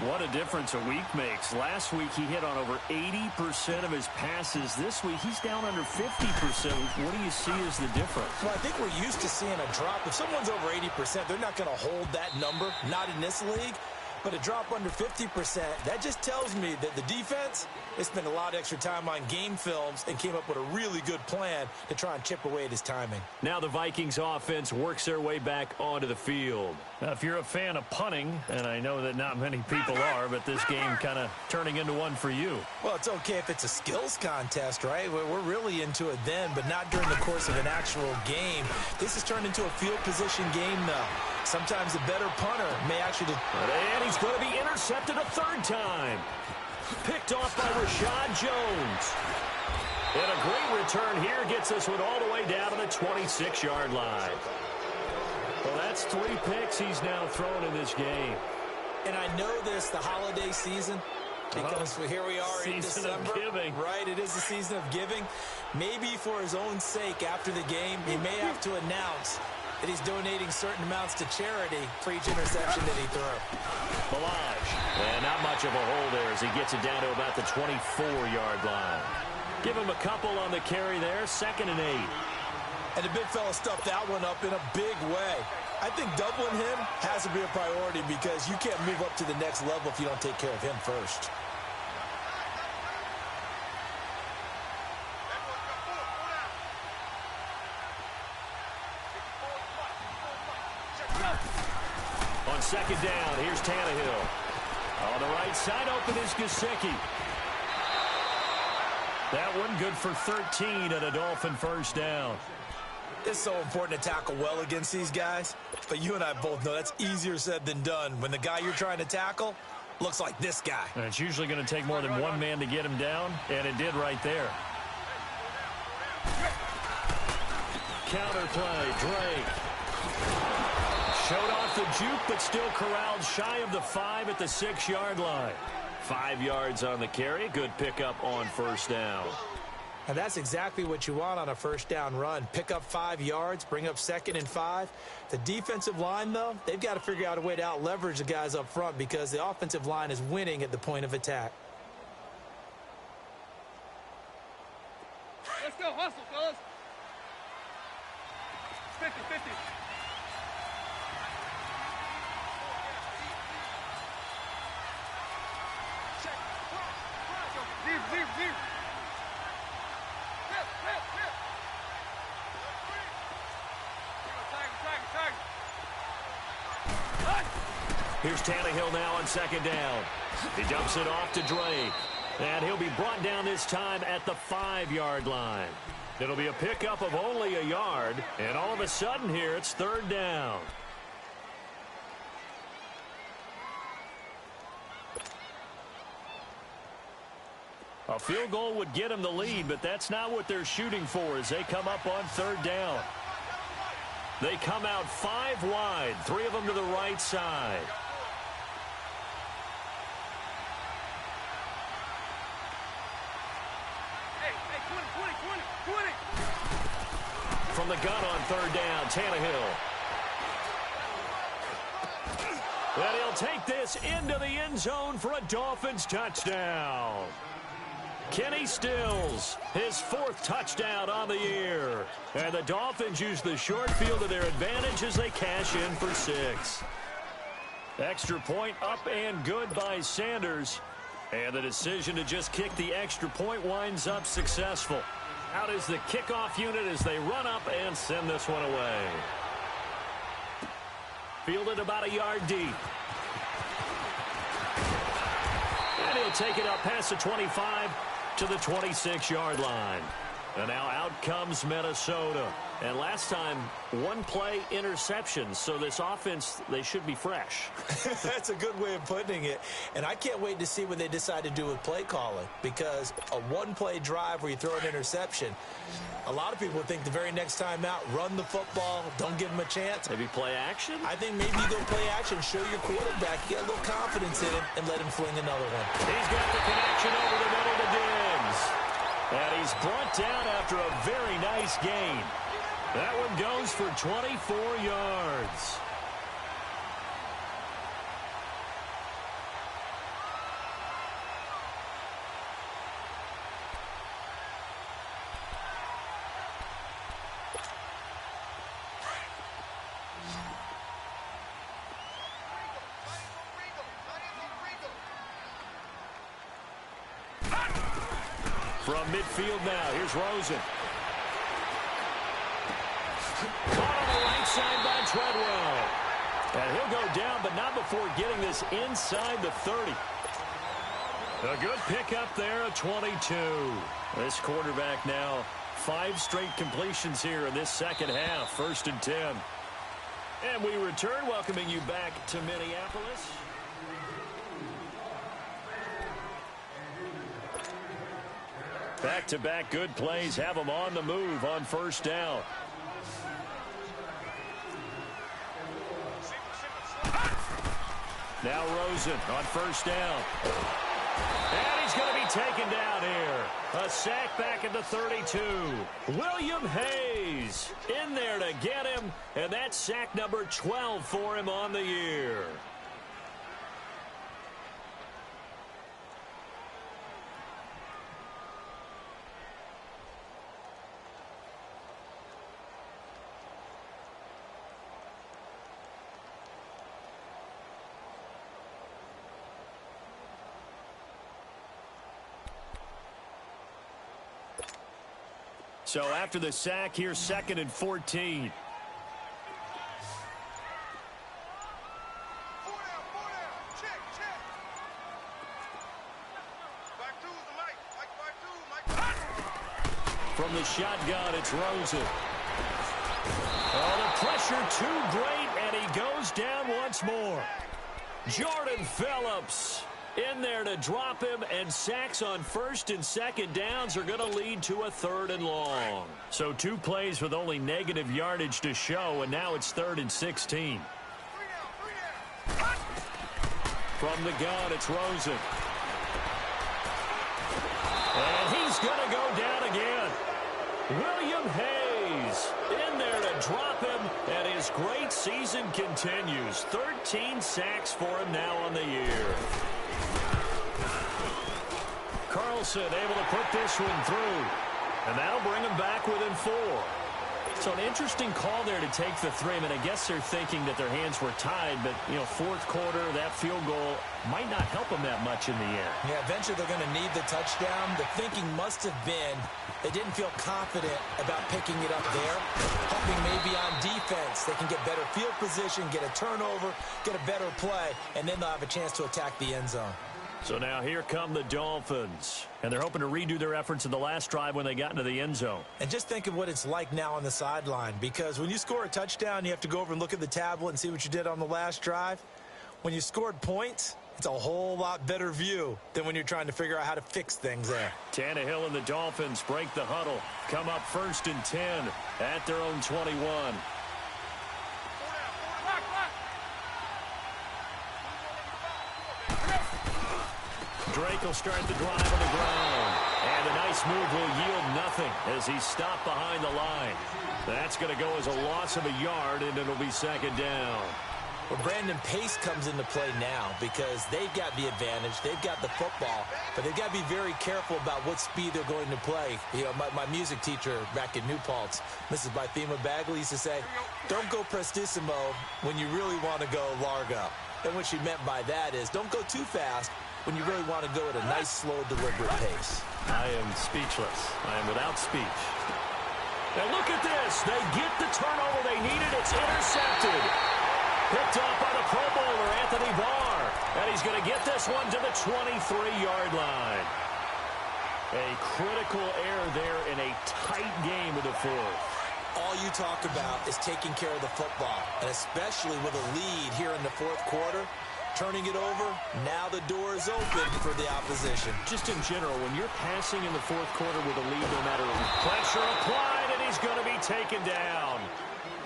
What a difference a week makes. Last week he hit on over 80% of his passes. This week he's down under 50%. What do you see as the difference? Well, I think we're used to seeing a drop. If someone's over 80%, they're not going to hold that number, not in this league. But a drop under 50%, that just tells me that the defense, they spent a lot of extra time on game films and came up with a really good plan to try and chip away at his timing. Now the Vikings offense works their way back onto the field. Now, if you're a fan of punting, and I know that not many people are, but this game kind of turning into one for you. Well, it's okay if it's a skills contest, right? We're really into it then, but not during the course of an actual game. This has turned into a field position game now. Sometimes the better punter may actually... And he's going to be intercepted a third time. Picked off by Rashad Jones. And a great return here gets this one all the way down to the 26-yard line. Well, that's 3 picks he's now thrown in this game. And I know this, the holiday season, because here we are in December. Season of giving. Right, it is the season of giving. Maybe for his own sake after the game, he may have to announce that he's donating certain amounts to charity for each interception that he threw. Balaj. And not much of a hole there as he gets it down to about the 24-yard line. Give him a couple on the carry there, 2nd and 8. And the big fella stuffed that one up in a big way. I think doubling him has to be a priority because you can't move up to the next level if you don't take care of him first. On 2nd down, here's Tannehill. On the right side, open is Gesicki. That one good for 13 and a Dolphin first down. It's so important to tackle well against these guys, but you and I both know that's easier said than done when the guy you're trying to tackle looks like this guy. And it's usually going to take more than one man to get him down, and it did right there. Counterplay, Drake. Showed off the juke, but still corralled shy of the 5 at the 6-yard line. 5 yards on the carry. Good pickup on first down. And that's exactly what you want on a first down run. Pick up 5 yards, bring up 2nd and 5. The defensive line, though, they've got to figure out a way to out-leverage the guys up front because the offensive line is winning at the point of attack. Let's go, hustle, fellas. 50-50. Leave. Here's Tannehill now on second down. He dumps it off to Drake. And he'll be brought down this time at the 5-yard line. It'll be a pickup of only a yard. And all of a sudden here, it's third down. A field goal would get him the lead, but that's not what they're shooting for as they come up on third down. They come out 5 wide, 3 of them to the right side. From the gun on third down, Tannehill. And he'll take this into the end zone for a Dolphins touchdown. Kenny Stills, his 4th touchdown on the year. And the Dolphins use the short field to their advantage as they cash in for 6. Extra point up and good by Sanders. And the decision to just kick the extra point winds up successful. Out is the kickoff unit as they run up and send this one away. Fielded about a yard deep. And he'll take it up past the 25 to the 26-yard line. And now out comes Minnesota. And last time, 1-play interception. So this offense, they should be fresh. That's a good way of putting it. And I can't wait to see what they decide to do with play calling. Because a 1-play drive where you throw an interception, a lot of people would think the very next time out, run the football, don't give them a chance. Maybe play action? I think maybe you go play action, show your quarterback, get a little confidence in him, and let him fling another one. He's got the connection over the middle to Diggs. And he's brought down after a very nice gain. That one goes for 24 yards. From midfield now, here's Rosen. Caught on the right side by Treadwell. And he'll go down, but not before getting this inside the 30. A good pickup there, a 22. This quarterback now, 5 straight completions here in this second half, 1st and 10. And we return, welcoming you back to Minneapolis. Back-to-back good plays have them on the move on 1st down. Now Rosen on 1st down. And he's going to be taken down here. A sack back at the 32. William Hayes in there to get him. And that's sack number 12 for him on the year. So after the sack, here's 2nd and 14. From the shotgun, it's Rosen. Oh, the pressure too great, and he goes down once more. Jordan Phillips in there to drop him, and sacks on 1st and 2nd downs are going to lead to a 3rd and long. So 2 plays with only negative yardage to show, and now it's 3rd and 16. From the gun, it's Rosen. And he's going to go down again. William Hayes in there to drop him, and his great season continues. 13 sacks for him now on the year. Carlson able to put this one through, and that'll bring him back within 4. So an interesting call there to take the three. I mean, I guess they're thinking that their hands were tied, but, fourth quarter, that field goal might not help them that much in the end. Yeah, eventually they're going to need the touchdown. The thinking must have been they didn't feel confident about picking it up there, hoping maybe on defense they can get better field position, get a turnover, get a better play, and then they'll have a chance to attack the end zone. So now here come the Dolphins, and they're hoping to redo their efforts in the last drive when they got into the end zone. And just think of what it's like now on the sideline, because when you score a touchdown, you have to go over and look at the tablet and see what you did on the last drive. When you scored points, it's a whole lot better view than when you're trying to figure out how to fix things there. Tannehill and the Dolphins break the huddle, come up 1st and 10 at their own 21. Drake will start the drive on the ground. And a nice move will yield nothing as he's stopped behind the line. That's going to go as a loss of a yard, and it'll be 2nd down. Well, Brandon, pace comes into play now because they've got the advantage. They've got the football, but they've got to be very careful about what speed they're going to play. My music teacher back in New Paltz, Mrs. Bythema Bagley, used to say, don't go prestissimo when you really want to go largo. And what she meant by that is don't go too fast when you really want to go at a nice, slow, deliberate pace. I am speechless. I am without speech. And look at this. They get the turnover they needed. It's intercepted. Picked up by the Pro Bowler, Anthony Barr. And he's going to get this one to the 23-yard line. A critical error there in a tight game of the fourth. All you talk about is taking care of the football, and especially with a lead here in the fourth quarter. Turning it over, now the door is open for the opposition. Just in general, when you're passing in the fourth quarter with a lead, no matter what, pressure applied, and he's going to be taken down.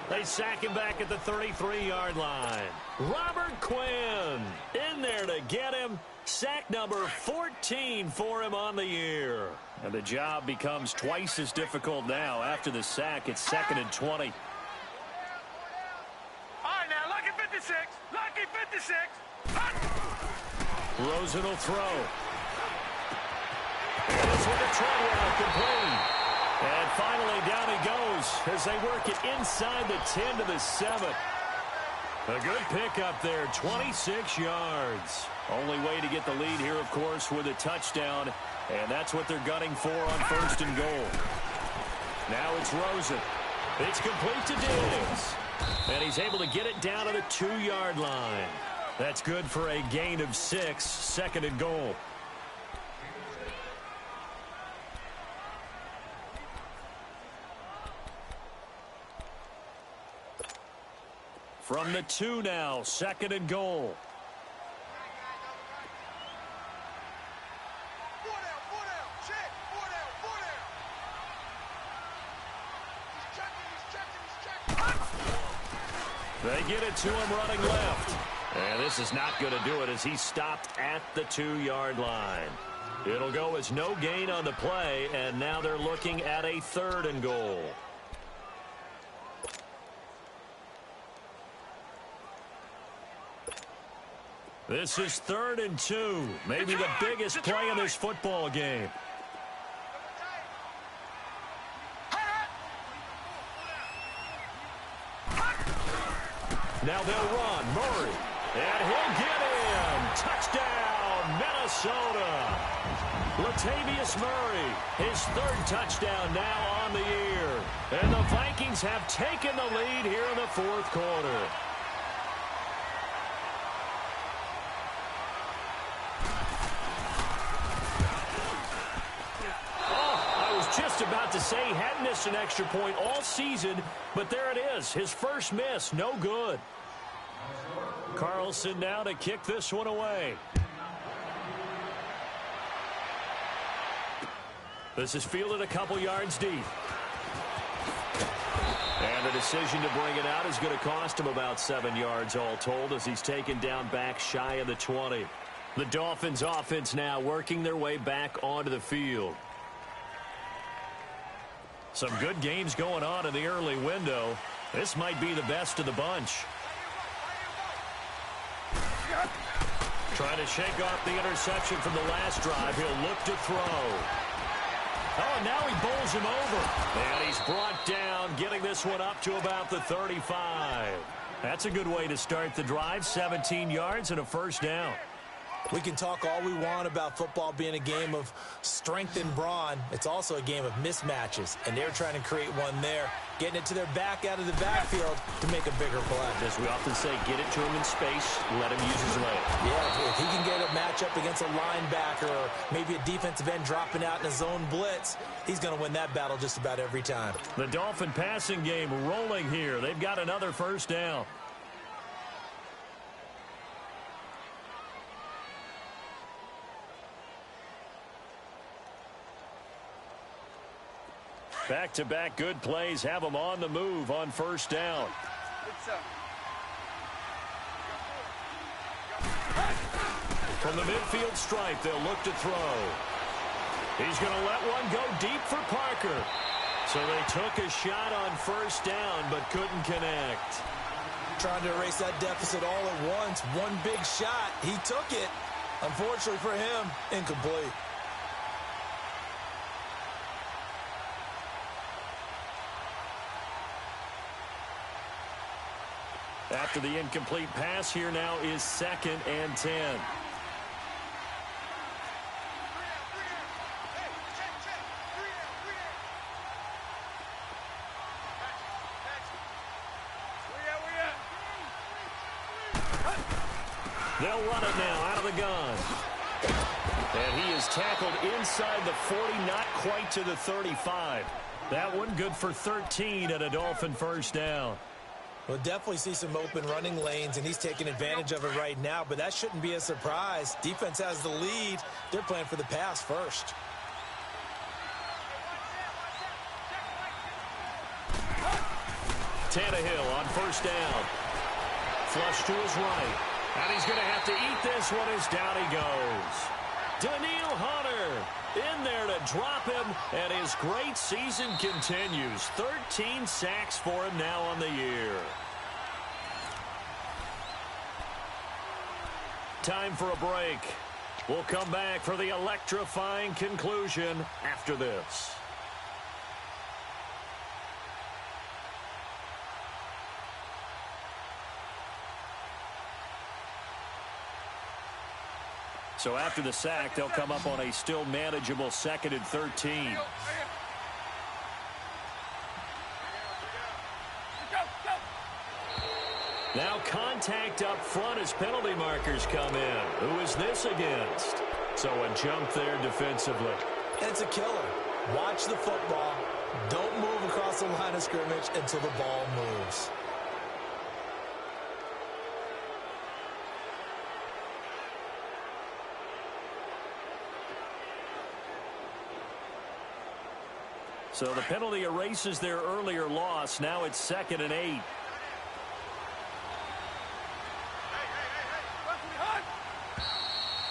They sack him back at the 33-yard line. Robert Quinn in there to get him. Sack number 14 for him on the year. And the job becomes twice as difficult now. After the sack, it's 2nd and 20. All right, now, lucky 56. Lucky 56. Rosen will throw. And it's with a Treadwell complete. And finally down he goes as they work it inside the 10 to the 7. A good pickup there, 26 yards. Only way to get the lead here, of course, with a touchdown. And that's what they're gunning for on 1st and goal. Now it's Rosen. It's complete to Diggs. And he's able to get it down to the 2-yard line. That's good for a gain of 6, 2nd and goal. From the 2 now, 2nd and goal. They get it to him running left. And this is not going to do it as he stopped at the 2-yard line. It'll go as no gain on the play, and now they're looking at a 3rd and goal. This is 3rd and 2, maybe the biggest play in this football game. Now they'll run. Murray. And he'll get in. Touchdown, Minnesota. Latavius Murray, his 3rd touchdown now on the year. And the Vikings have taken the lead here in the fourth quarter. Just about to say he hadn't missed an extra point all season, but there it is. His first miss, no good. Carlson now to kick this one away. This is fielded a couple yards deep. And the decision to bring it out is going to cost him about 7 yards all told as he's taken down back shy of the 20. The Dolphins offense now working their way back onto the field. Some good games going on in the early window. This might be the best of the bunch. Trying to shake off the interception from the last drive. He'll look to throw. Oh, and now he bowls him over. And he's brought down, getting this one up to about the 35. That's a good way to start the drive. 17 yards and a first down. We can talk all we want about football being a game of strength and brawn. It's also a game of mismatches, and they're trying to create one there, getting it to their back out of the backfield to make a bigger play. As we often say, get it to him in space, let him use his leg. Yeah, if he can get a matchup against a linebacker or maybe a defensive end dropping out in a zone blitz, he's going to win that battle just about every time. The Dolphin passing game rolling here. They've got another first down. Back-to-back good plays have them on the move on first down. From the midfield stripe, they'll look to throw. He's going to let one go deep for Parker. So they took a shot on first down but couldn't connect. Trying to erase that deficit all at once. One big shot. He took it. Unfortunately for him, incomplete. After the incomplete pass, here now is 2nd and 10. They'll run it now out of the gun. And he is tackled inside the 40, not quite to the 35. That one good for 13 and a Dolphin first down. We'll definitely see some open running lanes, and he's taking advantage of it right now, but that shouldn't be a surprise. Defense has the lead. They're playing for the pass first. Tannehill on first down. Flush to his right. And he's going to have to eat this one as down he goes. Daniil Hunter in there to drop him, and his great season continues. 13 sacks for him now on the year. Time for a break. We'll come back for the electrifying conclusion after this. So after the sack, they'll come up on a still manageable 2nd and 13. Now contact up front as penalty markers come in. Who is this against? So a jump there defensively. It's a killer. Watch the football. Don't move across the line of scrimmage until the ball moves. So the penalty erases their earlier loss. Now it's 2nd and 8.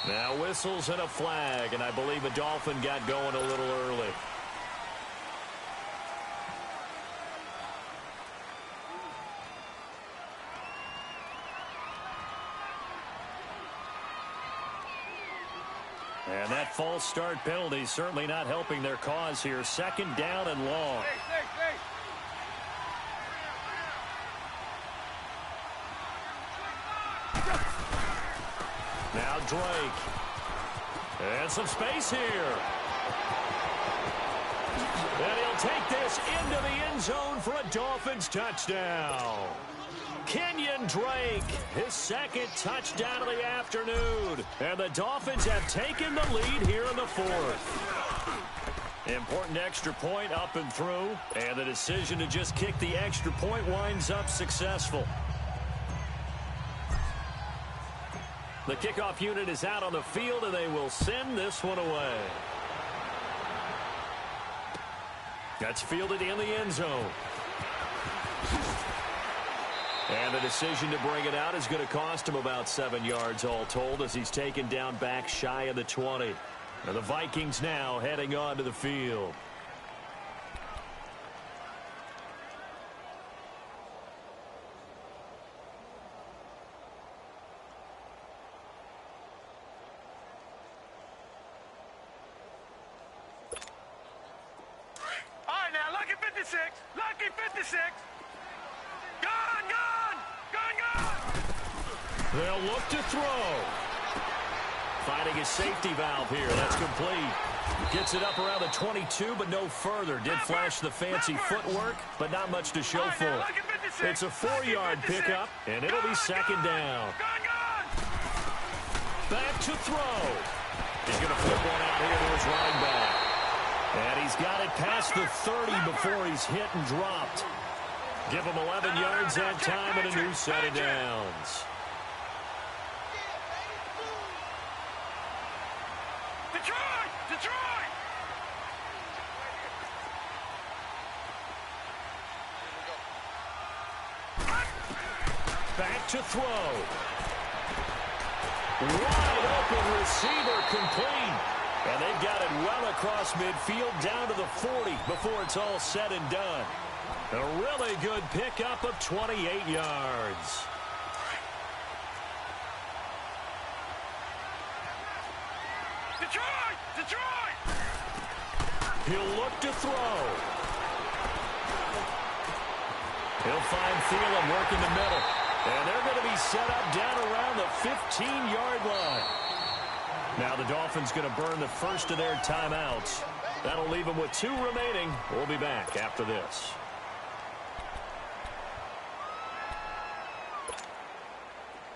Now whistles and a flag, and I believe a Dolphin got going a little early. And that false start penalty certainly not helping their cause here. 2nd down and long. Now Drake. And some space here. And he'll take this into the end zone for a Dolphins touchdown. Kenyon Drake, his 2nd touchdown of the afternoon. And the Dolphins have taken the lead here in the 4th. Important extra point up and through. And the decision to just kick the extra point winds up successful. The kickoff unit is out on the field, and they will send this one away. That's fielded in the end zone. And the decision to bring it out is going to cost him about 7 yards all told as he's taken down back shy of the 20. And the Vikings now heading onto the field. 56. Lucky 56. Gone, gone. Gone, gone. They'll look to throw. Finding his safety valve here. That's complete. Gets it up around the 22, but no further. Did flash the fancy footwork, but not much to show for it. It's a 4-yard pickup, and it'll be second down. Back to throw. He's going to flip one out here to his running back. And he's got it past the 30 before he's hit and dropped. Give him 11 yards that time and a new set of downs. Detroit! Detroit! Back to throw. Wide open receiver complete. And they've got it well across midfield down to the 40 before it's all said and done. A really good pickup of 28 yards. Detroit! Detroit! He'll look to throw. He'll find Thielen working the middle. And they're going to be set up down around the 15-yard line. Now the Dolphins going to burn the first of their timeouts. That'll leave them with 2 remaining. We'll be back after this.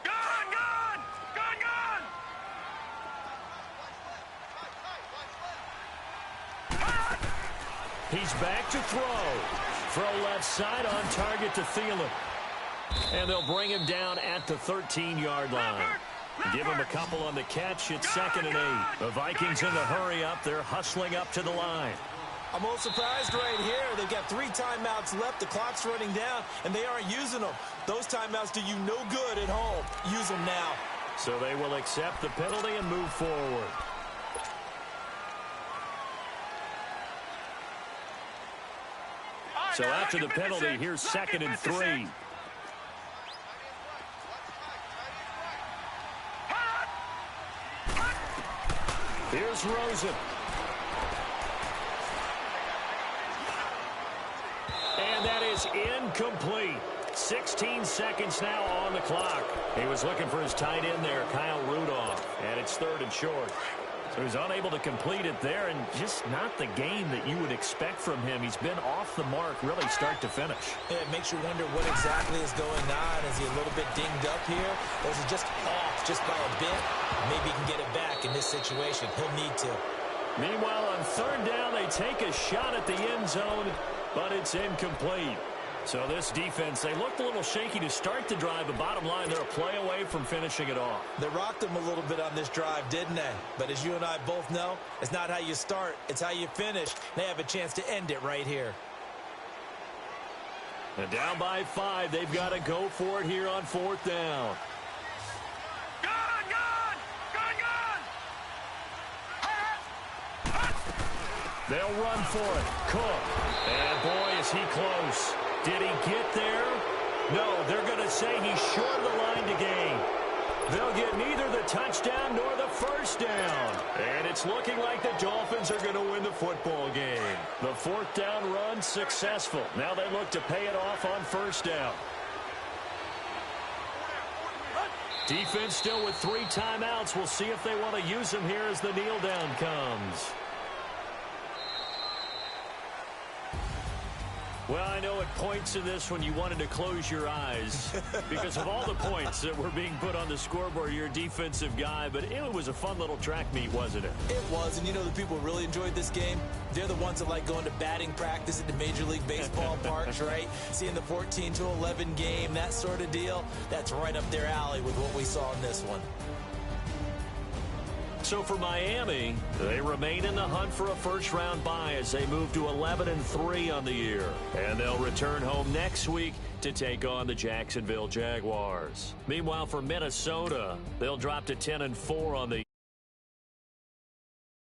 Gone, gone! Gone, gone! He's back to throw. Throw left side on target to Thielen. And they'll bring him down at the 13-yard line. Give him a couple on the catch. It's 2nd and 8. The Vikings in the hurry up. They're hustling up to the line. I'm a little surprised right here. They've got 3 timeouts left. The clock's running down, and they aren't using them. Those timeouts do you no good at home. Use them now. So they will accept the penalty and move forward. So after the penalty, here's 2nd and 3. Here's Rosen. And that is incomplete. 16 seconds now on the clock. He was looking for his tight end there, Kyle Rudolph. And it's 3rd and short. So he's unable to complete it there, and just not the game that you would expect from him. He's been off the mark really start to finish. Yeah, it makes you wonder what exactly is going on. Is he a little bit dinged up here? Or is he just off just by a bit? Maybe he can get it back in this situation. He'll need to. Meanwhile, on 3rd down, they take a shot at the end zone, but it's incomplete. So this defense, they looked a little shaky to start the drive, but bottom line, they're a play away from finishing it off. They rocked them a little bit on this drive, didn't they? But as you and I both know, it's not how you start, it's how you finish. They have a chance to end it right here. And down by 5, they've got to go for it here on 4th down. Gone, gone! Gone, gone! They'll run for it. Cook. And boy, is he close. Did he get there? No, they're going to say he's short of the line to gain. They'll get neither the touchdown nor the first down. And it's looking like the Dolphins are going to win the football game. The 4th down run successful. Now they look to pay it off on 1st down. Defense still with 3 timeouts. We'll see if they want to use them here as the kneel down comes. Well, I know at points in this when you wanted to close your eyes because of all the points that were being put on the scoreboard. You're a defensive guy, but it was a fun little track meet, wasn't it? It was, and you know the people who really enjoyed this game? They're the ones that like going to batting practice at the Major League Baseball parks, right? Seeing the 14-11 game, that sort of deal. That's right up their alley with what we saw in this one. So for Miami, they remain in the hunt for a first-round bye as they move to 11-3 on the year. And they'll return home next week to take on the Jacksonville Jaguars. Meanwhile, for Minnesota, they'll drop to 10-4 on the